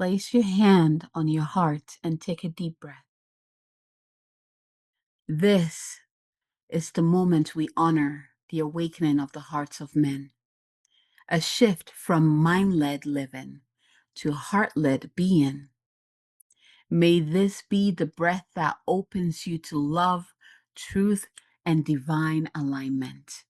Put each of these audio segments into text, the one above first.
Place your hand on your heart and take a deep breath. This is the moment we honor the awakening of the hearts of men, a shift from mind led living to heart led being. May this be the breath that opens you to love, truth, and divine alignment.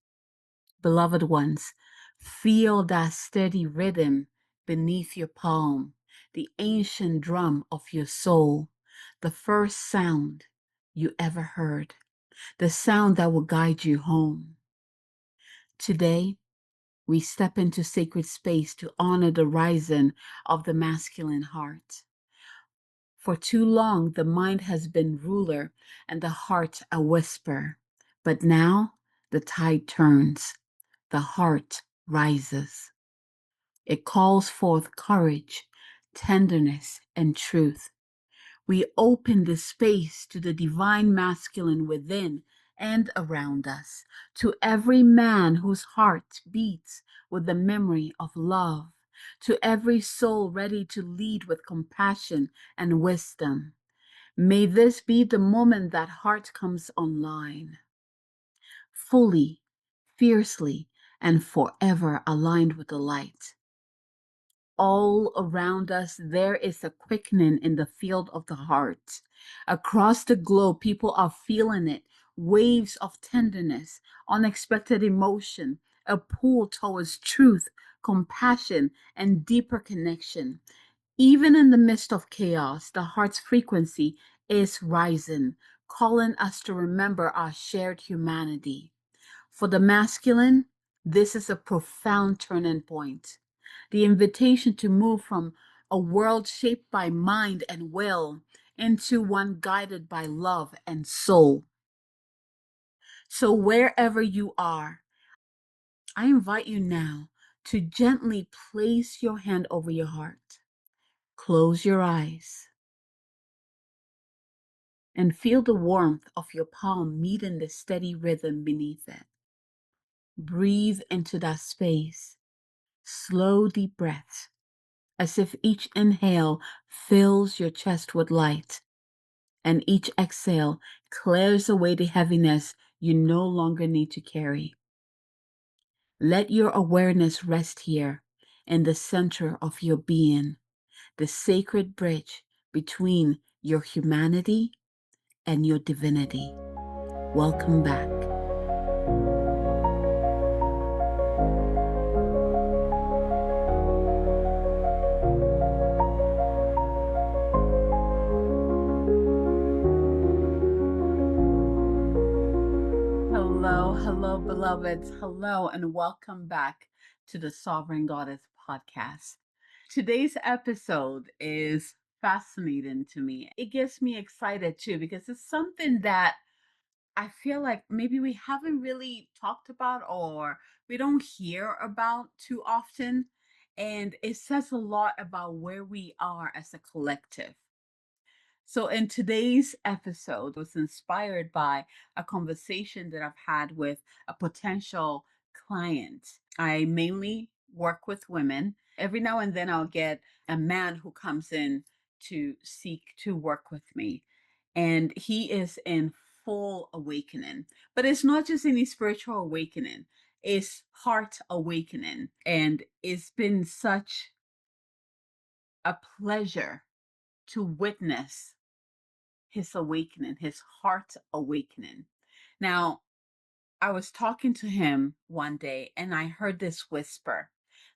Beloved ones, feel that steady rhythm beneath your palm, the ancient drum of your soul, the first sound you ever heard, the sound that will guide you home. Today, we step into sacred space to honor the rising of the masculine heart. For too long, the mind has been ruler and the heart a whisper. But now, the tide turns, the heart rises. It calls forth courage, tenderness, and truth. We open the space to the divine masculine within and around us, to every man whose heart beats with the memory of love, to every soul ready to lead with compassion and wisdom. May this be the moment that heart comes online, fully, fiercely, and forever aligned with the light. All around us, there is a quickening in the field of the heart. Across the globe, people are feeling it. Waves of tenderness, unexpected emotion, a pull towards truth, compassion, and deeper connection. Even in the midst of chaos, the heart's frequency is rising, calling us to remember our shared humanity. For the masculine, this is a profound turning point. The invitation to move from a world shaped by mind and will into one guided by love and soul. So, wherever you are, I invite you now to gently place your hand over your heart. Close your eyes and feel the warmth of your palm meeting the steady rhythm beneath it. Breathe into that space. Slow, deep breaths, as if each inhale fills your chest with light, and each exhale clears away the heaviness you no longer need to carry. Let your awareness rest here in the center of your being, the sacred bridge between your humanity and your divinity. Welcome back. Hello, hello, beloveds. Hello, and welcome back to the Sovereign Goddess podcast. Today's episode is fascinating to me. It gets me excited too because it's something that I feel like maybe we haven't really talked about or we don't hear about too often. And it says a lot about where we are as a collective. So, in today's episode, was inspired by a conversation that I've had with a potential client. I mainly work with women. Every now and then, I'll get a man who comes in to seek to work with me, and he is in full awakening. But it's not just any spiritual awakening, it's heart awakening. And it's been such a pleasure to witness his awakening, his heart awakening. Now, I was talking to him one day and I heard this whisper,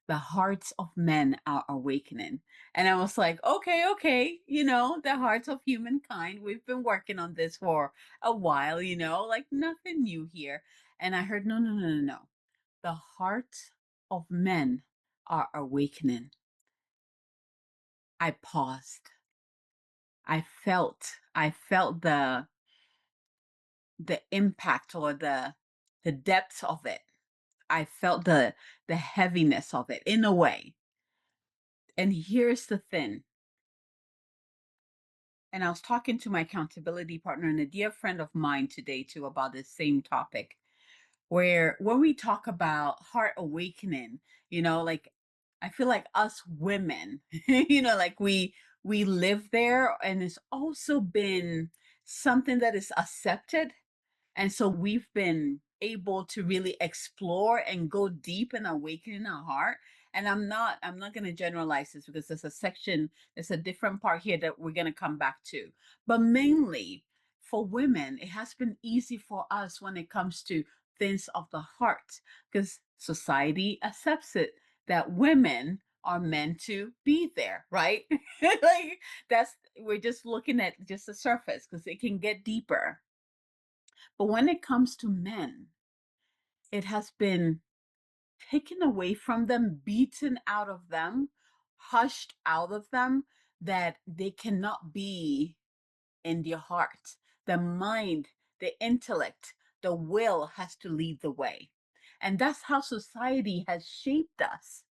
the hearts of men are awakening. And I was like, okay, the hearts of humankind. We've been working on this for a while, like nothing new here. And I heard, no, no, no, no, no. The hearts of men are awakening. I paused. I felt the impact or the depth of it. I felt the heaviness of it in a way. And here's the thing. And I was talking to my accountability partner and a dear friend of mine today too about this same topic. Where when we talk about heart awakening, like I feel like us women, like we live there, and it's also been something that is accepted, and so we've been able to really explore and go deep and awaken in our heart. And I'm not going to generalize this because there's a different part here that we're going to come back to. But mainly for women, it has been easy for us when it comes to things of the heart because society accepts it that women are meant to be there, right? Like that's we're just looking at just the surface because it can get deeper. But when it comes to men, it has been taken away from them, beaten out of them, hushed out of them, that they cannot be in their heart. The mind, the intellect, the will has to lead the way. And that's how society has shaped us,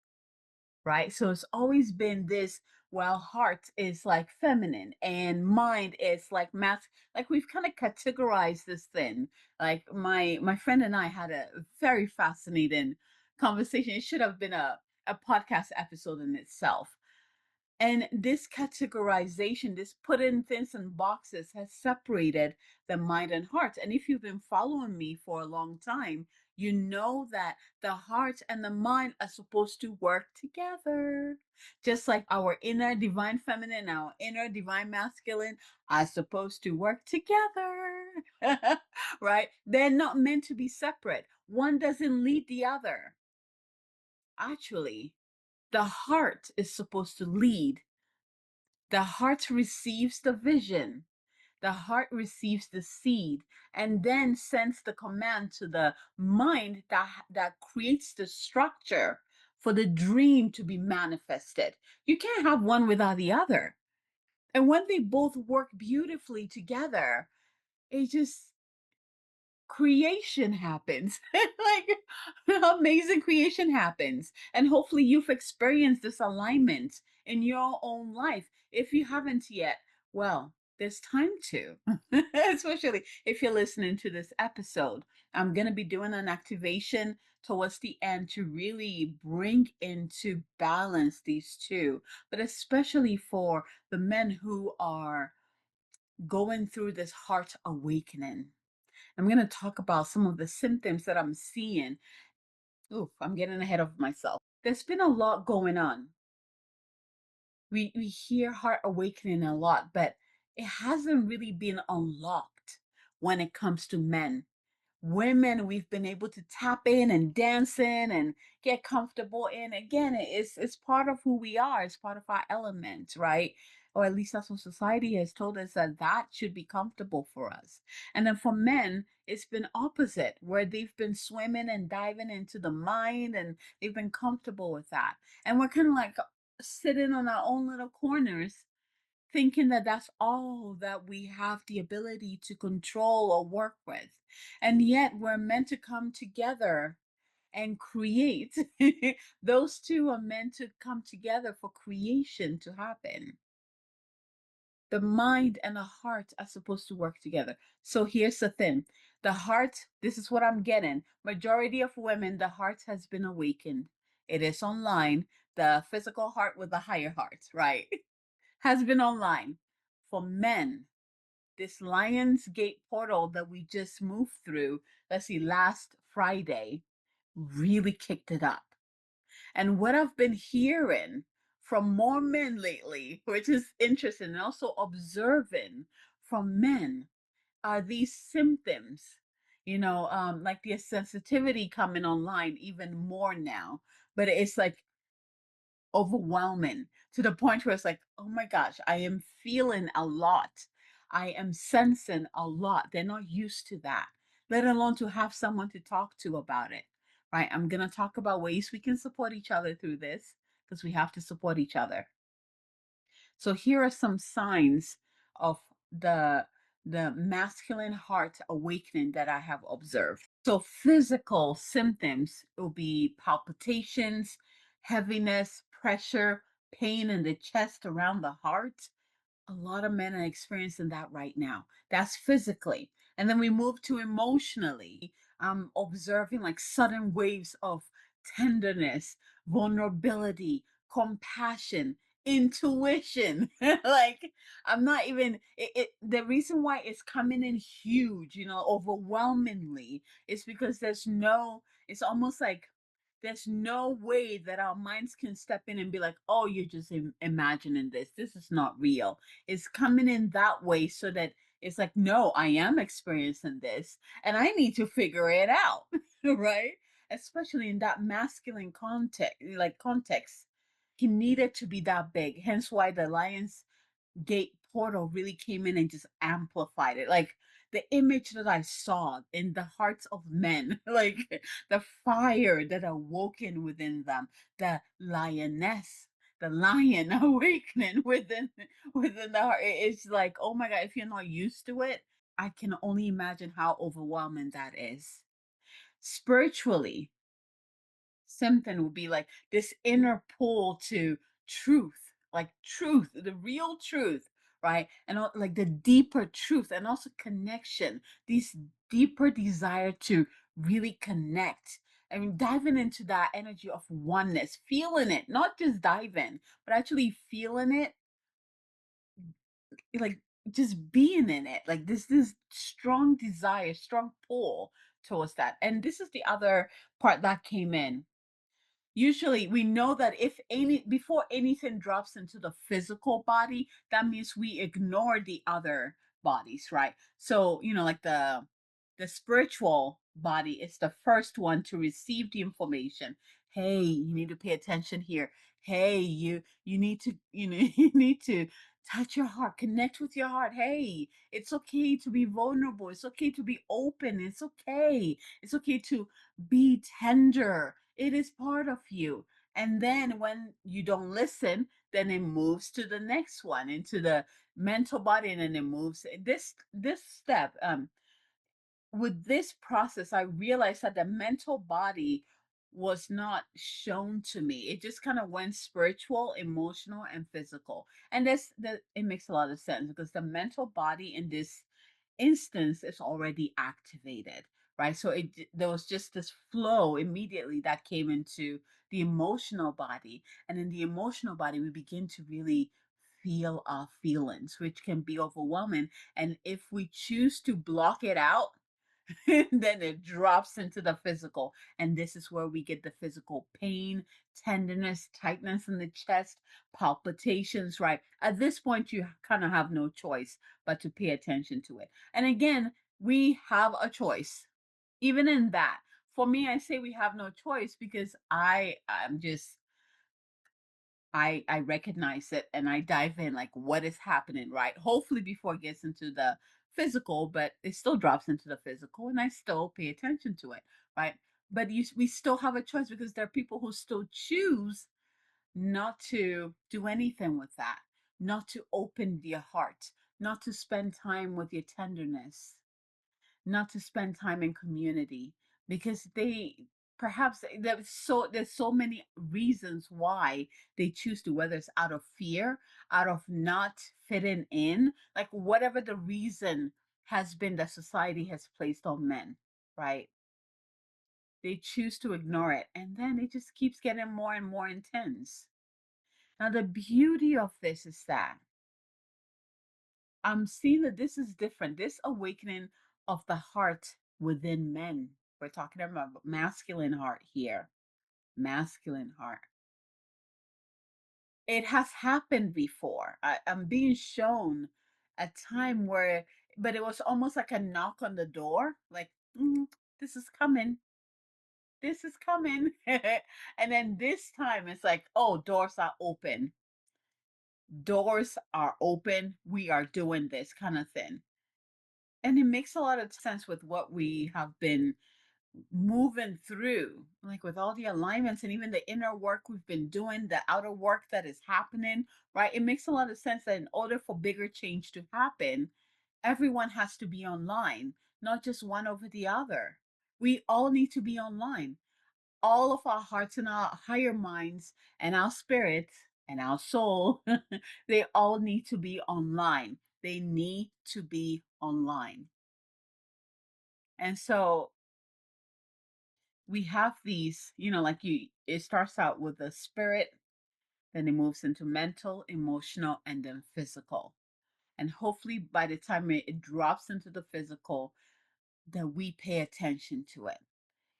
right? So it's always been this, well, heart is like feminine and mind is like math. Like we've kind of categorized this thing. Like my friend and I had a very fascinating conversation. It should have been a podcast episode in itself. And this categorization, this putting things in boxes, has separated the mind and heart. And if you've been following me for a long time, you know that the heart and the mind are supposed to work together. Just like our inner divine feminine, our inner divine masculine are supposed to work together. Right? They're not meant to be separate. One doesn't lead the other. Actually, the heart is supposed to lead. The heart receives the vision. The heart receives the seed and then sends the command to the mind that creates the structure for the dream to be manifested. You can't have one without the other. And when they both work beautifully together, it just creation happens. Like amazing creation happens. And hopefully you've experienced this alignment in your own life. If you haven't yet, well, there's time to, especially if you're listening to this episode. I'm going to be doing an activation towards the end to really bring into balance these two, but especially for the men who are going through this heart awakening. I'm going to talk about some of the symptoms that I'm seeing. Oof, I'm getting ahead of myself. There's been a lot going on. We hear heart awakening a lot, but it hasn't really been unlocked when it comes to men. Women, we've been able to tap in and dance in and get comfortable in. Again, it's part of who we are. It's part of our element, right? Or at least that's what society has told us, that that should be comfortable for us. And then for men, it's been opposite, where they've been swimming and diving into the mind and they've been comfortable with that. And we're kind of like sitting on our own little corners thinking that that's all that we have the ability to control or work with. And yet we're meant to come together and create. Those two are meant to come together for creation to happen. The mind and the heart are supposed to work together. So here's the thing. The heart, this is what I'm getting. Majority of women, the heart has been awakened. It is online. The physical heart with the higher heart, right? Has been online. For men, this Lions Gate portal that we just moved through, let's see, last Friday, really kicked it up. And what I've been hearing from more men lately, which is interesting, and also observing from men, are these symptoms, like the sensitivity coming online even more now. But it's like overwhelming to the point where it's like, oh my gosh, I am feeling a lot. I am sensing a lot. They're not used to that, let alone to have someone to talk to about it. Right? I'm going to talk about ways we can support each other through this because we have to support each other. So here are some signs of the the masculine heart awakening that I have observed. So physical symptoms will be palpitations, heaviness, pressure, pain in the chest around the heart. A lot of men are experiencing that right now. That's physically. And then we move to emotionally. I'm observing like sudden waves of tenderness, vulnerability, compassion, intuition. Like, I'm not even the reason why it's coming in huge, overwhelmingly, is because it's almost like there's no way that our minds can step in and be like, oh, you're just imagining this. This is not real. It's coming in that way so that it's like, no, I am experiencing this and I need to figure it out. Right? Especially in that masculine context. He needed to be that big. Hence why the lion's gate portal really came in and just amplified it. Like the image that I saw in the hearts of men, like the fire that awoken within them, the lioness, the lion awakening within the heart. It's like, oh my God, if you're not used to it, I can only imagine how overwhelming that is. Spiritually, something would be like this inner pull to truth, like truth, the real truth, right? And like the deeper truth and also connection, this deeper desire to really connect. I mean, diving into that energy of oneness, feeling it, not just dive in, but actually feeling it, like just being in it. Like this strong desire, strong pull towards that. And this is the other part that came in. Usually, we know that if any before anything drops into the physical body, that means we ignore the other bodies, right? So, like the spiritual body is the first one to receive the information. Hey, you need to pay attention here. Hey, you need to, you need to touch your heart, connect with your heart. Hey, it's okay to be vulnerable. It's okay to be open. It's okay. It's okay to be tender. It is part of you. And then when you don't listen, then it moves to the next one, into the mental body, and then it moves this step. With this process, I realized that the mental body was not shown to me. It just kind of went spiritual, emotional, and physical. And this that it makes a lot of sense because the mental body in this instance is already activated, right? So there was just this flow immediately that came into the emotional body. And in the emotional body, we begin to really feel our feelings, which can be overwhelming. And if we choose to block it out, then it drops into the physical. And this is where we get the physical pain, tenderness, tightness in the chest, palpitations, right? At this point, you kind of have no choice but to pay attention to it. And again, we have a choice. Even in that, for me, I say we have no choice because I'm just I recognize it and I dive in like what is happening, right? Hopefully before it gets into the physical, but it still drops into the physical and I still pay attention to it, right? But we still have a choice because there are people who still choose not to do anything with that, not to open their heart, not to spend time with your tenderness, not to spend time in community because they perhaps there's so many reasons why they choose to, whether it's out of fear, out of not fitting in, like whatever the reason has been that society has placed on men, right? They choose to ignore it and then it just keeps getting more and more intense. Now the beauty of this is that I'm seeing that this is different. This awakening of the heart within men. We're talking about masculine heart here. Masculine heart. It has happened before. I'm being shown a time where, but it was almost like a knock on the door, like, this is coming. This is coming. And then this time it's like, oh, doors are open. Doors are open. We are doing this kind of thing. And it makes a lot of sense with what we have been moving through, like with all the alignments and even the inner work we've been doing, the outer work that is happening, right? It makes a lot of sense that in order for bigger change to happen, everyone has to be online, not just one over the other. We all need to be online. All of our hearts and our higher minds and our spirits and our soul, they all need to be online. They need to be online. And so we have these, like it starts out with the spirit, then it moves into mental, emotional, and then physical. And hopefully by the time it drops into the physical, that we pay attention to it.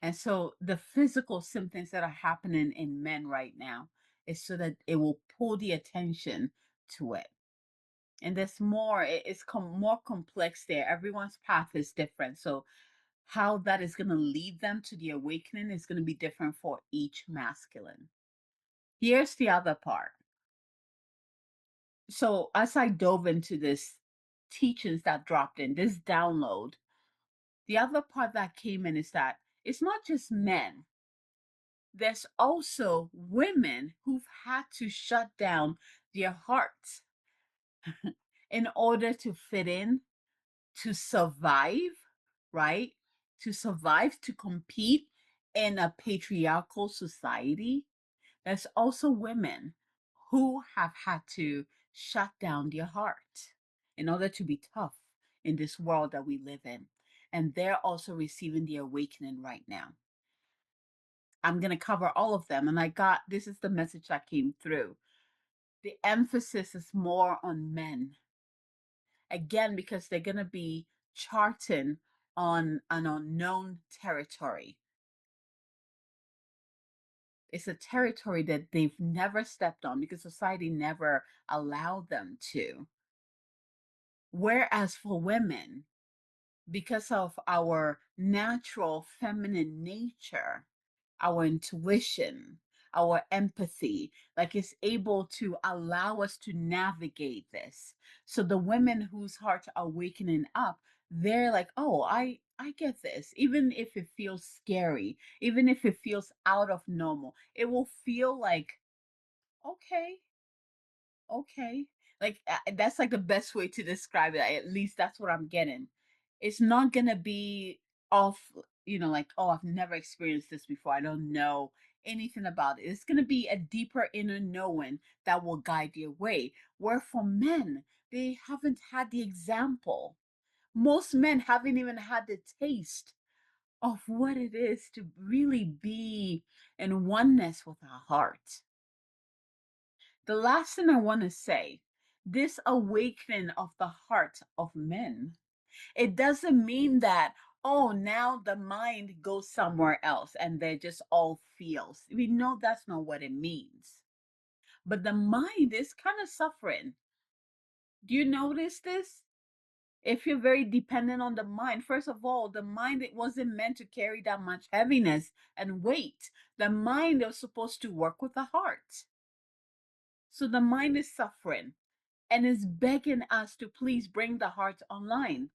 And so the physical symptoms that are happening in men right now is so that it will pull the attention to it. And there's more, more complex there. Everyone's path is different. So how that is going to lead them to the awakening is going to be different for each masculine. Here's the other part. So as I dove into this teachings that dropped in, this download, the other part that came in is that it's not just men. There's also women who've had to shut down their hearts in order to fit in, to survive, right? To survive, to compete in a patriarchal society. There's also women who have had to shut down their heart in order to be tough in this world that we live in. And they're also receiving the awakening right now. I'm going to cover all of them. And this is the message that came through. The emphasis is more on men. Again, because they're going to be charting on an unknown territory. It's a territory that they've never stepped on because society never allowed them to. Whereas for women, because of our natural feminine nature, our intuition, our empathy, like it's able to allow us to navigate this. So the women whose hearts are wakening up, they're like, oh, I get this. Even if it feels scary, even if it feels out of normal, it will feel like, okay, okay. Like that's like the best way to describe it. At least that's what I'm getting. It's not gonna be off, like, oh, I've never experienced this before. I don't know anything about it. It's gonna be a deeper inner knowing that will guide your way. Where for men, they haven't had the example. Most men haven't even had the taste of what it is to really be in oneness with our heart. The last thing I want to say, this awakening of the heart of men, it doesn't mean that, oh, now the mind goes somewhere else and they're just all feels. We know that's not what it means. But the mind is kind of suffering. Do you notice this? If you're very dependent on the mind, first of all, the mind, it wasn't meant to carry that much heaviness and weight. The mind was supposed to work with the heart. So the mind is suffering and is begging us to please bring the heart online.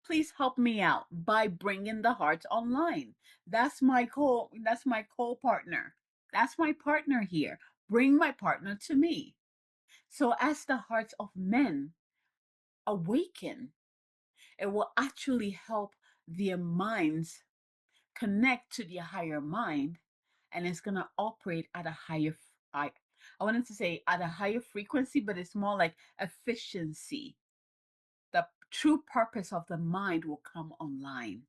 Please help me out by bringing the heart online. That's my co-partner. That's my partner here. Bring my partner to me. So as the hearts of men awaken, it will actually help their minds connect to the higher mind, and it's going to operate at a I wanted to say at a higher frequency, but it's more like efficiency. The true purpose of the mind will come online.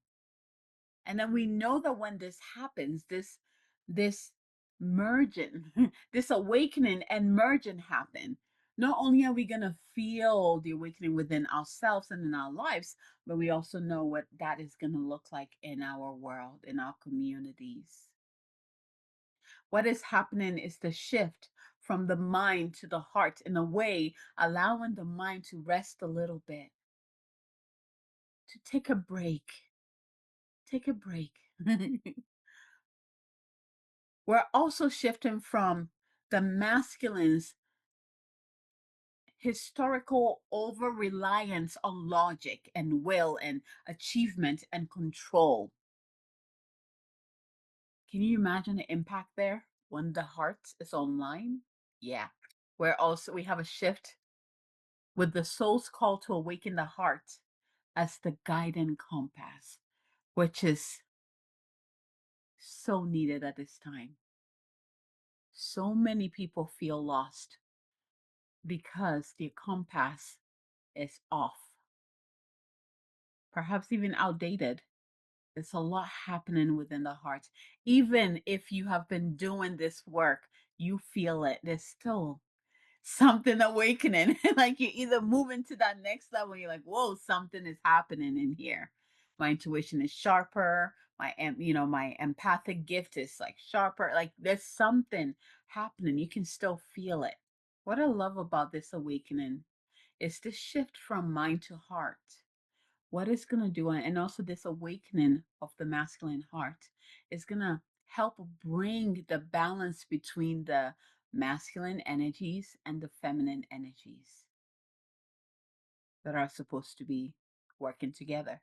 And then we know that when this happens, this merging, this awakening and merging happen. Not only are we going to feel the awakening within ourselves and in our lives, but we also know what that is going to look like in our world, in our communities. What is happening is the shift from the mind to the heart, in a way, allowing the mind to rest a little bit, to take a break. Take a break. We're also shifting from the masculine's historical over reliance on logic and will and achievement and control. Can you imagine the impact there when the heart is online? Yeah. We have a shift with the soul's call to awaken the heart as the guiding compass, which is so needed at this time. So many people feel lost because their compass is off, perhaps even outdated. There's a lot happening within the heart. Even if you have been doing this work, you feel it. There's still something awakening. Like you either moving to that next level, you're like, whoa, something is happening in here. My intuition is sharper. My empathic gift is like sharper. Like there's something happening. You can still feel it. What I love about this awakening is the shift from mind to heart. What it's going to do, and also this awakening of the masculine heart, is going to help bring the balance between the masculine energies and the feminine energies that are supposed to be working together.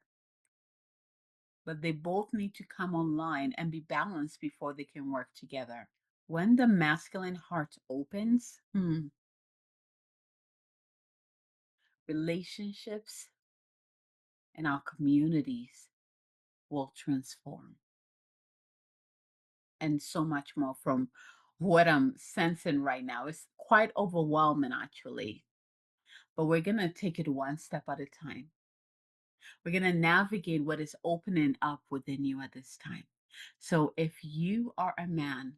But they both need to come online and be balanced before they can work together. When the masculine heart opens, relationships and our communities will transform. And so much more from what I'm sensing right now. It's quite overwhelming, actually. But we're going to take it one step at a time. We're going to navigate what is opening up within you at this time. So if you are a man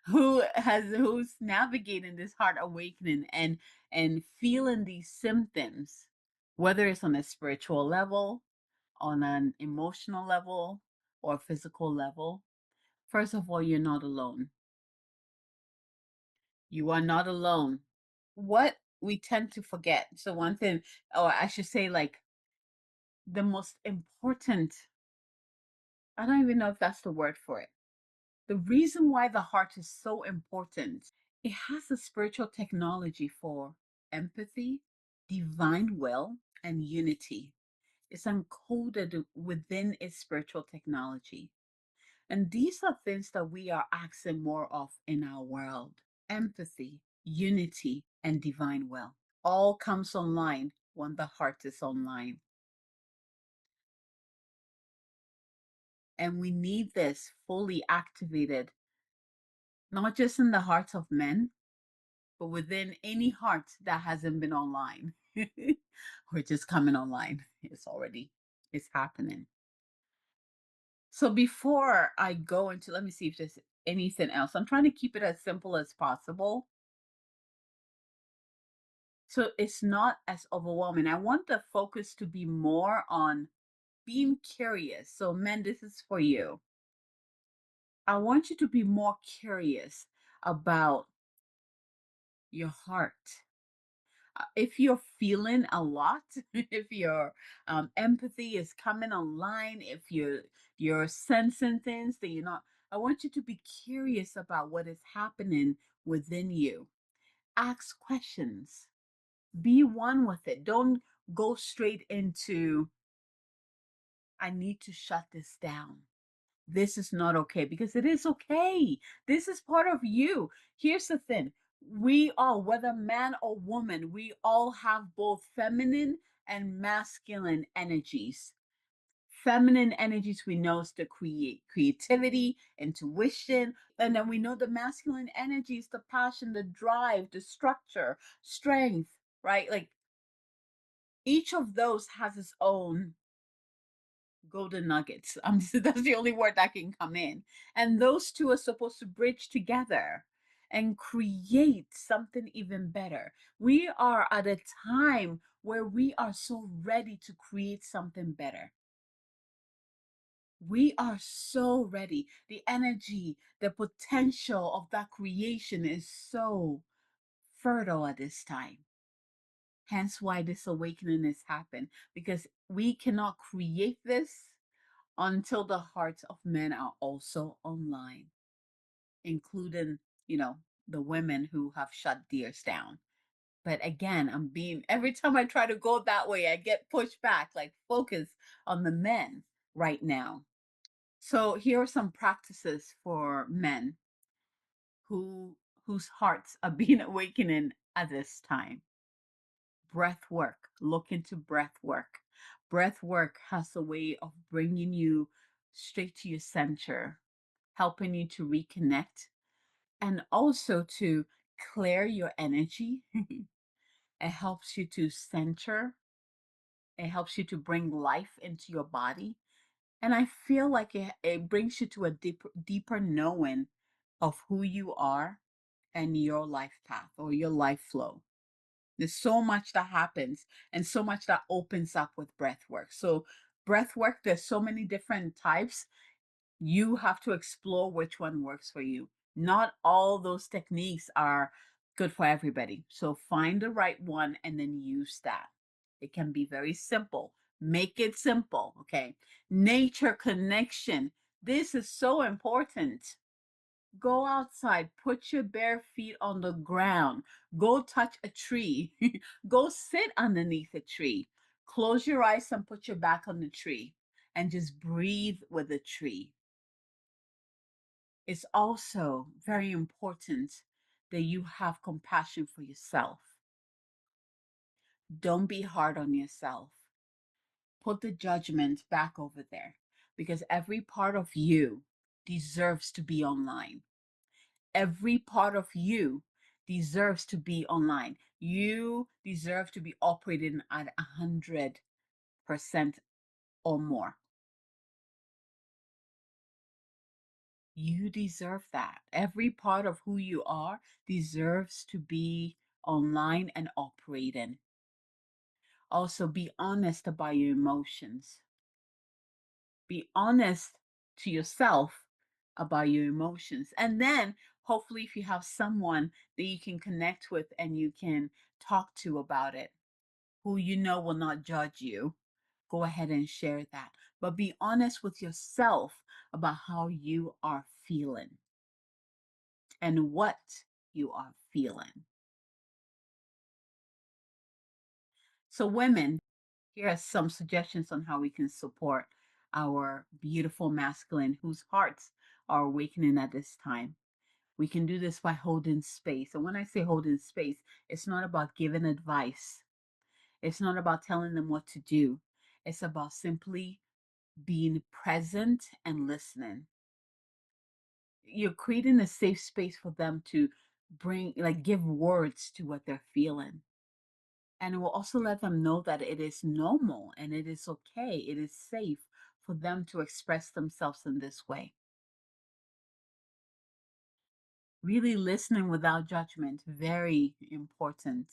who's navigating this heart awakening and feeling these symptoms, whether it's on a spiritual level, on an emotional level, or physical level, first of all, you're not alone. You are not alone. What we tend to forget. So one thing, or I should say, like the most important, I don't even know if that's the word for it. The reason why the heart is so important, it has a spiritual technology for empathy, divine will, and unity. It's encoded within its spiritual technology. And these are things that we are asking more of in our world: empathy, unity, and divine will. All comes online when the heart is online. And we need this fully activated, not just in the hearts of men, but within any heart that hasn't been online or just coming online. It's happening. So before I go into, let me see if there's anything else. I'm trying to keep it as simple as possible, so it's not as overwhelming. I want the focus to be more on being curious. So, men, this is for you. I want you to be more curious about your heart. If you're feeling a lot, if your empathy is coming online, if you're sensing things that you're not, I want you to be curious about what is happening within you. Ask questions. Be one with it. Don't go straight into, I need to shut this down. This is not okay, because it is okay. This is part of you. Here's the thing: we all, whether man or woman, we all have both feminine and masculine energies. Feminine energies we know is to create creativity, intuition, and then we know the masculine energies, the passion, the drive, the structure, strength, right? Like each of those has its own golden nuggets. That's the only word that can come in. And those two are supposed to bridge together and create something even better. We are at a time where we are so ready to create something better. We are so ready. The energy, the potential of that creation is so fertile at this time. Hence why this awakening has happened, because we cannot create this until the hearts of men are also online, including, you know, the women who have shut theirs down. But again, every time I try to go that way, I get pushed back, like focus on the men right now. So here are some practices for men who whose hearts are being awakening at this time. Breath work. Look into breath work. Breath work has a way of bringing you straight to your center, helping you to reconnect and also to clear your energy. It helps you to center. It helps you to bring life into your body. And I feel like it brings you to a deeper knowing of who you are and your life path or your life flow. There's so much that happens and so much that opens up with breath work. So breath work, there's so many different types. You have to explore which one works for you. Not all those techniques are good for everybody. So find the right one and then use that. It can be very simple. Make it simple. Okay. Nature connection. This is so important. Go outside, put your bare feet on the ground, go touch a tree, go sit underneath a tree, close your eyes and put your back on the tree and just breathe with the tree. It's also very important that you have compassion for yourself. Don't be hard on yourself. Put the judgment back over there because every part of you deserves to be online. Every part of you deserves to be online. You deserve to be operating at 100% or more. You deserve that. Every part of who you are deserves to be online and operating. Also, be honest about your emotions. Be honest to yourself about your emotions. And then, hopefully, if you have someone that you can connect with and you can talk to about it, who you know will not judge you, go ahead and share that. But be honest with yourself about how you are feeling and what you are feeling. So, women, here are some suggestions on how we can support our beautiful masculine whose hearts are awakening at this time. We can do this by holding space. And when I say holding space, it's not about giving advice, it's not about telling them what to do. It's about simply being present and listening. You're creating a safe space for them to give words to what they're feeling. And it will also let them know that it is normal and it is okay, it is safe for them to express themselves in this way. Really listening without judgment, very important.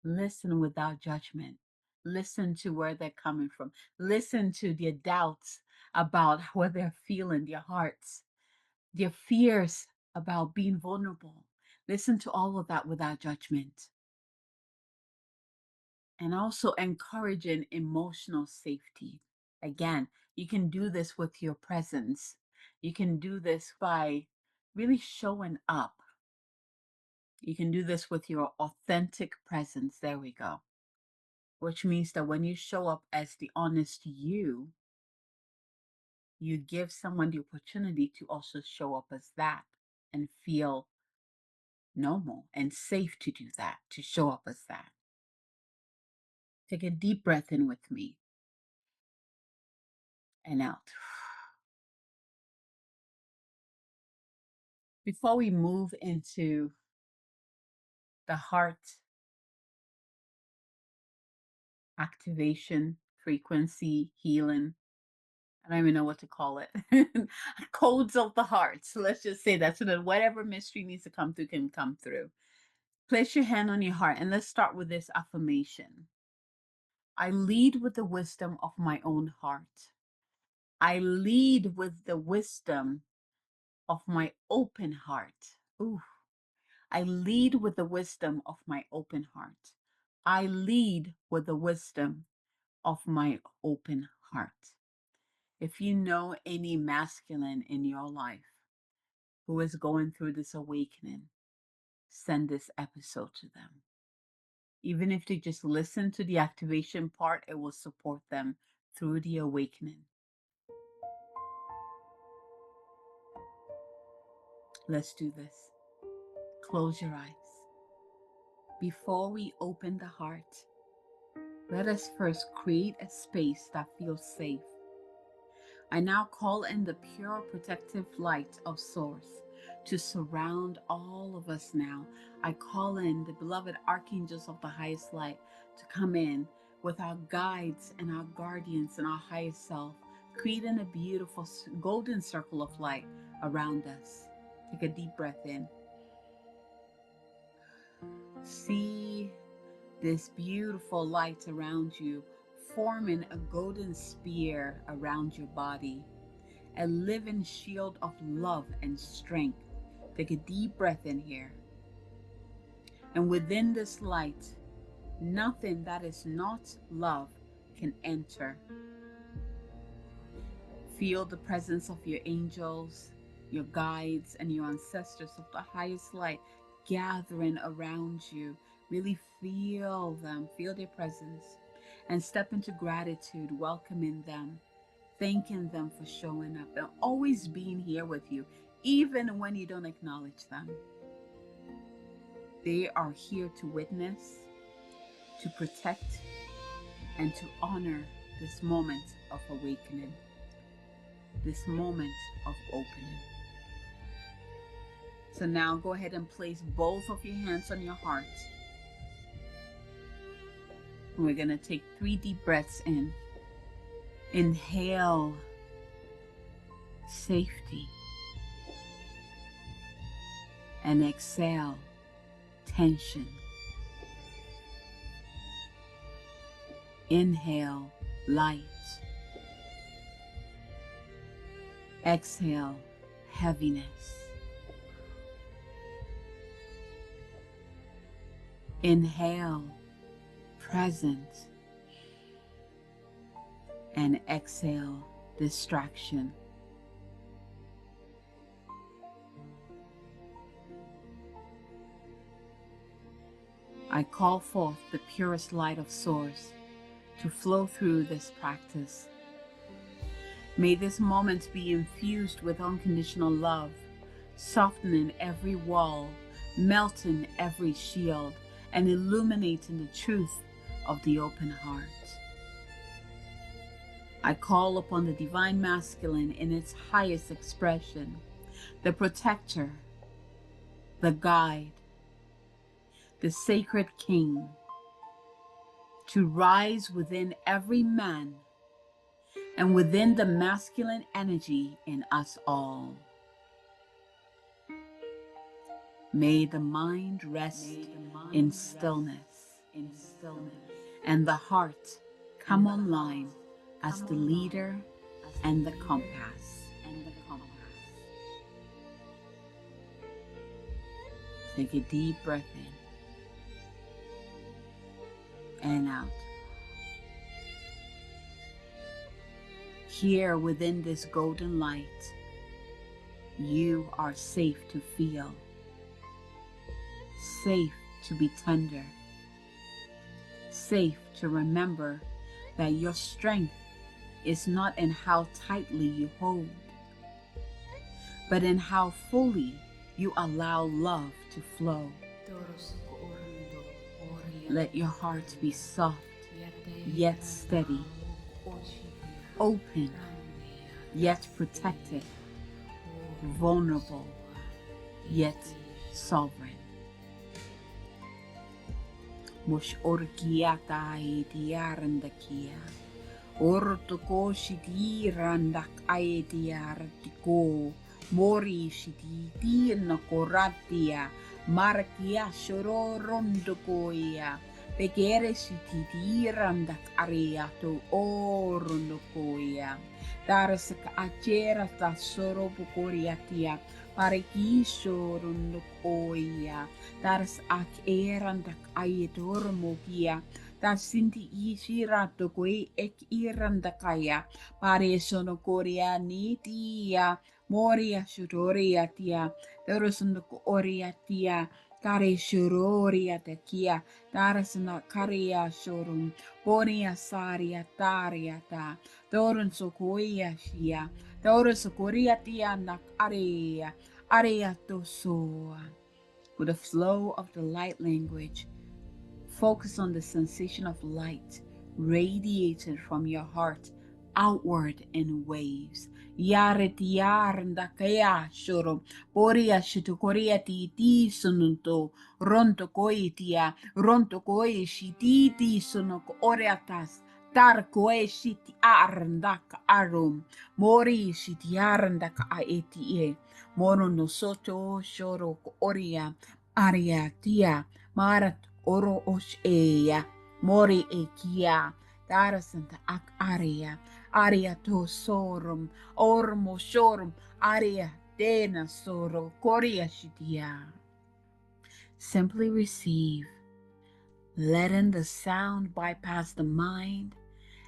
Listen without judgment. Listen to where they're coming from. Listen to their doubts about what they're feeling, their hearts, their fears about being vulnerable. Listen to all of that without judgment. And also encouraging emotional safety. Again, you can do this with your presence. You can do this by really showing up. You can do this with your authentic presence. There we go. Which means that when you show up as the honest you, you give someone the opportunity to also show up as that and feel normal and safe to do that, to show up as that. Take a deep breath in with me and out. Before we move into the heart activation, frequency, healing, I don't even know what to call it. Codes of the heart. So let's just say that so that whatever mystery needs to come through can come through. Place your hand on your heart and let's start with this affirmation. I lead with the wisdom of my own heart. I lead with the wisdom of my open heart. Ooh. I lead with the wisdom of my open heart. I lead with the wisdom of my open heart. If you know any masculine in your life who is going through this awakening, send this episode to them. Even if they just listen to the activation part, it will support them through the awakening. Let's do this. Close your eyes. Before we open the heart, let us first create a space that feels safe. I now call in the pure protective light of Source to surround all of us now. I call in the beloved archangels of the highest light to come in with our guides and our guardians and our highest self creating a beautiful golden circle of light around us. Take a deep breath in. See this beautiful light around you, forming a golden spear around your body, a living shield of love and strength. Take a deep breath in here. And within this light, nothing that is not love can enter. Feel the presence of your angels, your guides, and your ancestors of the highest light gathering around you. Really feel them, feel their presence, and step into gratitude, welcoming them, thanking them for showing up and always being here with you, even when you don't acknowledge them. They are here to witness, to protect, and to honor this moment of awakening, this moment of opening. So now go ahead and place both of your hands on your heart. And we're going to take 3 deep breaths in. Inhale safety. And exhale tension. Inhale light. Exhale heaviness. Inhale present. And exhale distraction. I call forth the purest light of Source to flow through this practice. May this moment be infused with unconditional love, softening every wall, melting every shield, and illuminating the truth of the open heart. I call upon the divine masculine in its highest expression, the protector, the guide, the sacred king, to rise within every man and within the masculine energy in us all. May the mind rest in stillness, and the heart come online as the leader and the compass. Take a deep breath in and out. Here within this golden light, you are safe to feel, safe to be tender, safe to remember that your strength is not in how tightly you hold, but in how fully you allow love to flow. Let your heart be soft, yet steady, open, yet protected, vulnerable, yet sovereign. Mush orkia tai diarandakia. Ortoko shidi randak aediartiko. Mori shidi dinakoratia. Markia shoro rondokoia. Pegere shidi randak ariato orondokoia. Darasaka achera ta soro bukoriatia. Pareki sorondokoia. Daras ak erandak aedormokia. Das sinti isirato koi ek irandakaya. Pare sono korea nitia. Moria shuroria tia. Dorosundoko oria tia. Kare shuroria tekia. Darasana karia shorum. Boria saria taria ta. Dorun sokoia shia. Dorus korea tia nak area. Area to soa. With the flow of the light language, focus on the sensation of light radiated from your heart outward in waves. Yaret yarnda kaya shoro. Boria shitukoria ti sununto. Ronto koitia. Ronto koi shititi sunok oreatas. Tarkoe shiti arndaka arum. Mori shiti arndaka aetie. Moro no soto shoro ko oria. Aria tia. Marat oro osh eya. Mori ekia. Darasanta ak aria. Aria to sorum. Ormo shorum. Aria dena soro. Koria shitia. Simply receive, letting the sound bypass the mind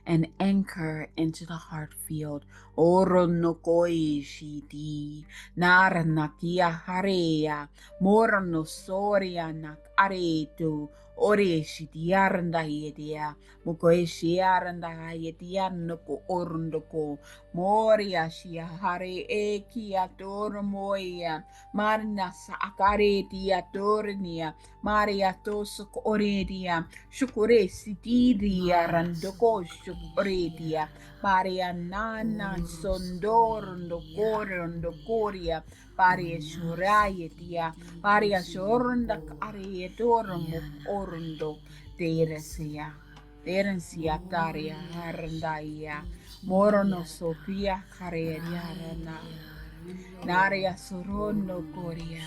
and anchor into the heart field. Oro no koi shiti, nara nakia harea, mora no soria nak aretu, ore shiti aranda yedia, mukoe shiaranda yedia no ko orundoko, moria shia hare eki ator moia, marna sa akare dia tornia, maria tosuk oredia, shukure sitidia randoko shukuredia, maria nana sondorondo korondo koria, paria shurayetia, paria shorunda karetormo orondo, deresia. Deresia taria harandaya, morono sopia kareria rana, naria sorondo koria.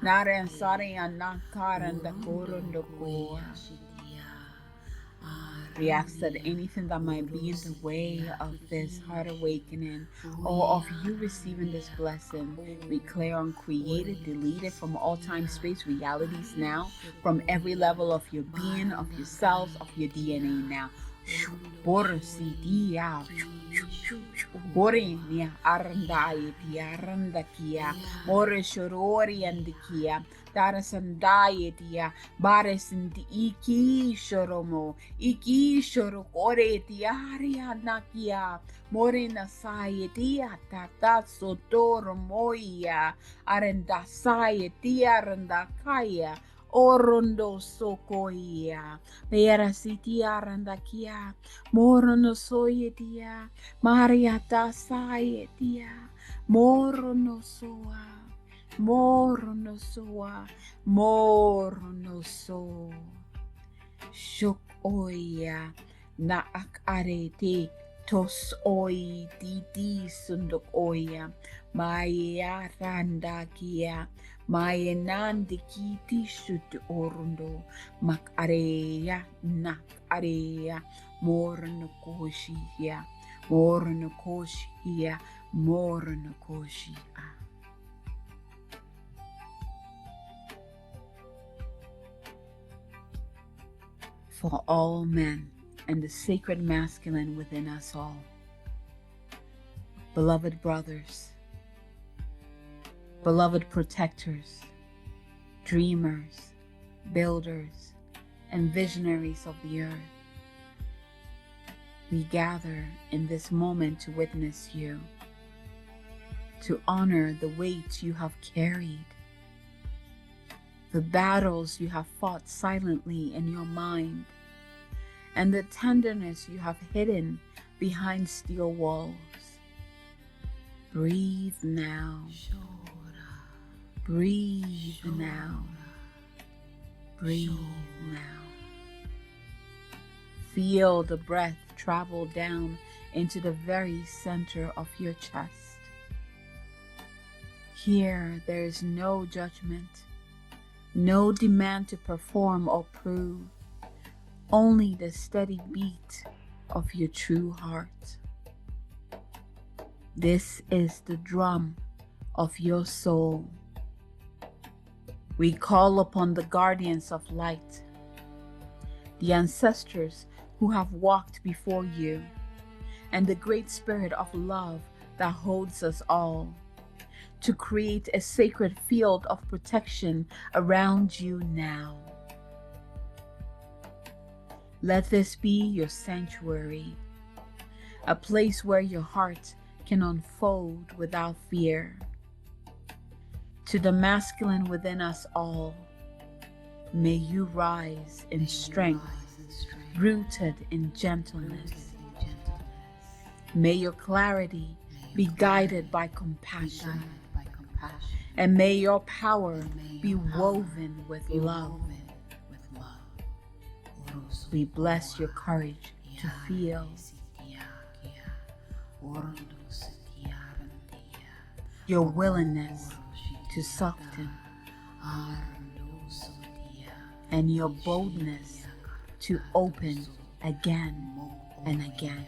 Naren Saria Nakaran the Korondo Koa. We ask that anything that might be in the way of this heart awakening or of you receiving this blessing, we clear uncreated, deleted from all time, space, realities now, from every level of your being, of yourselves, of your DNA now. Borosidia, Borenia Arandai, Tiarandakia, More Shorori and the Kia, Darasandai, Tia, Bares and Iki Shoromo, Iki Shorokore, Tiaria Nakia, Morena Sai, Tia, Tata Sotoro Moia, Arendasai, Tiarandakaya. Orondo sokoia, vera sitia randakia, morono soyetia, mariata sayetia, morono soa, morono soa, morono so, shuk oia, na ak arete, tos oi titi sundok oia, maya randakia, Maya nandi kiti shut orondo mak areya nak areya morno koshia morno koshia morno koshia. For all men and the sacred masculine within us all, beloved brothers, beloved protectors, dreamers, builders, and visionaries of the earth, we gather in this moment to witness you, to honor the weight you have carried, the battles you have fought silently in your mind, and the tenderness you have hidden behind steel walls. Breathe now. Breathe now. Breathe now. Feel the breath travel down into the very center of your chest. Here there is no judgment, no demand to perform or prove, only the steady beat of your true heart. This is the drum of your soul. We call upon the guardians of light, the ancestors who have walked before you, and the great spirit of love that holds us all, to create a sacred field of protection around you now. Let this be your sanctuary, a place where your heart can unfold without fear. To the masculine within us all, may you rise in strength, rooted in gentleness. May your clarity be guided by compassion, and may your power be woven with love. We bless your courage to feel your willingness to soften and your boldness to open again and again.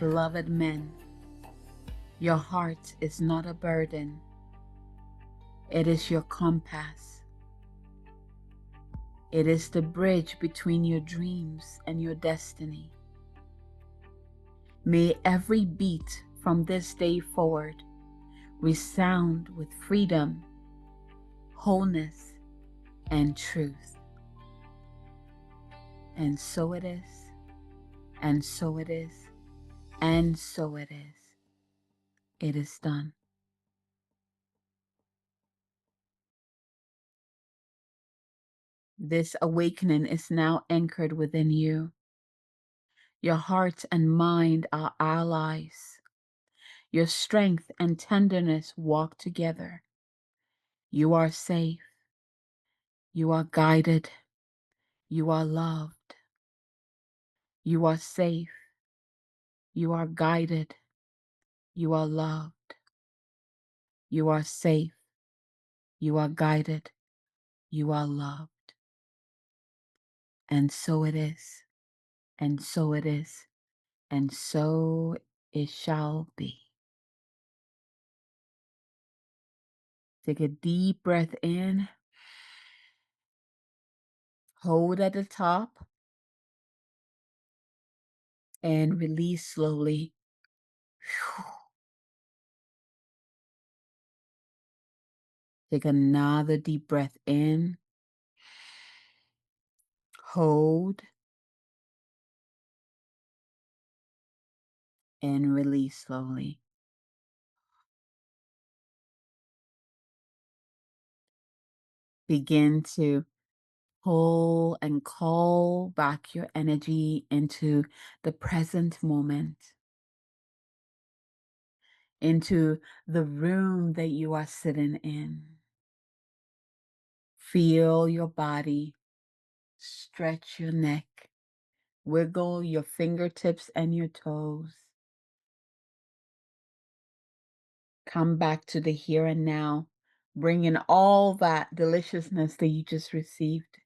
Beloved men, your heart is not a burden. It is your compass. It is the bridge between your dreams and your destiny. May every beat from this day forward resound with freedom, wholeness, and truth. And so it is, and so it is, and so it is. It is done. This awakening is now anchored within you. Your heart and mind are allies. Your strength and tenderness walk together. You are safe. You are guided. You are loved. You are safe. You are guided. You are loved. You are safe. You are guided. You are loved. And so it is. And so it is. And so it shall be. Take a deep breath in. Hold at the top. And release slowly. Take another deep breath in. Hold. And release slowly. Begin to pull and call back your energy into the present moment, into the room that you are sitting in. Feel your body, stretch your neck, wiggle your fingertips and your toes. Come back to the here and now, bring in all that deliciousness that you just received.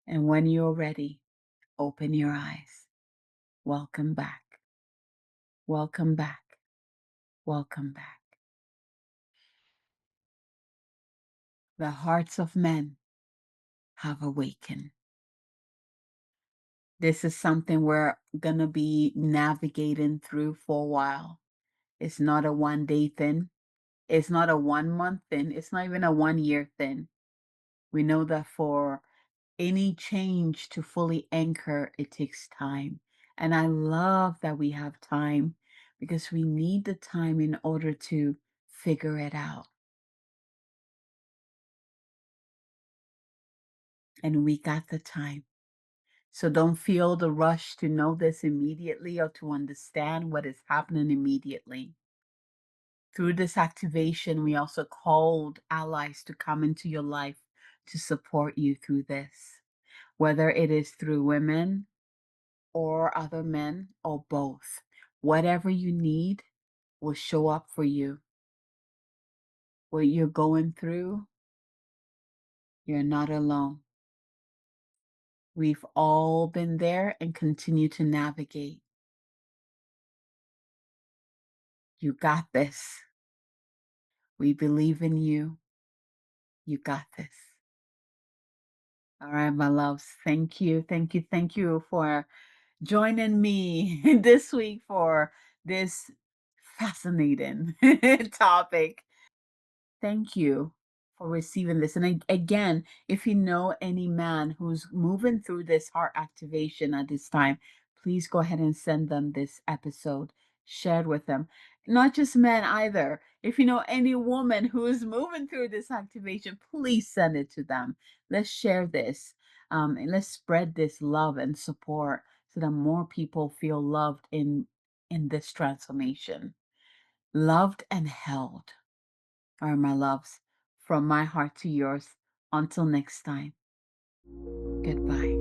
And when you're ready, open your eyes. Welcome back. Welcome back. Welcome back. The hearts of men have awakened. This is something we're going to be navigating through for a while. It's not a 1 day thing. It's not a 1 month thing. It's not even a 1 year thing. We know that for any change to fully anchor, it takes time. And I love that we have time because we need the time in order to figure it out. And we got the time. So don't feel the rush to know this immediately or to understand what is happening immediately. Through this activation, we also called allies to come into your life to support you through this, whether it is through women or other men or both. Whatever you need will show up for you. What you're going through, you're not alone. We've all been there and continue to navigate. You got this. We believe in you. You got this. All right, my loves. Thank you. Thank you. Thank you for joining me this week for this fascinating topic. Thank you for receiving this. And again, if you know any man who's moving through this heart activation at this time, please go ahead and send them this episode, share it with them. Not just men either. If you know any woman who is moving through this activation, please send it to them. Let's share this. And let's spread this love and support so that more people feel loved in this transformation. Loved and held. All right, my loves. from my heart to yours. Until next time, goodbye.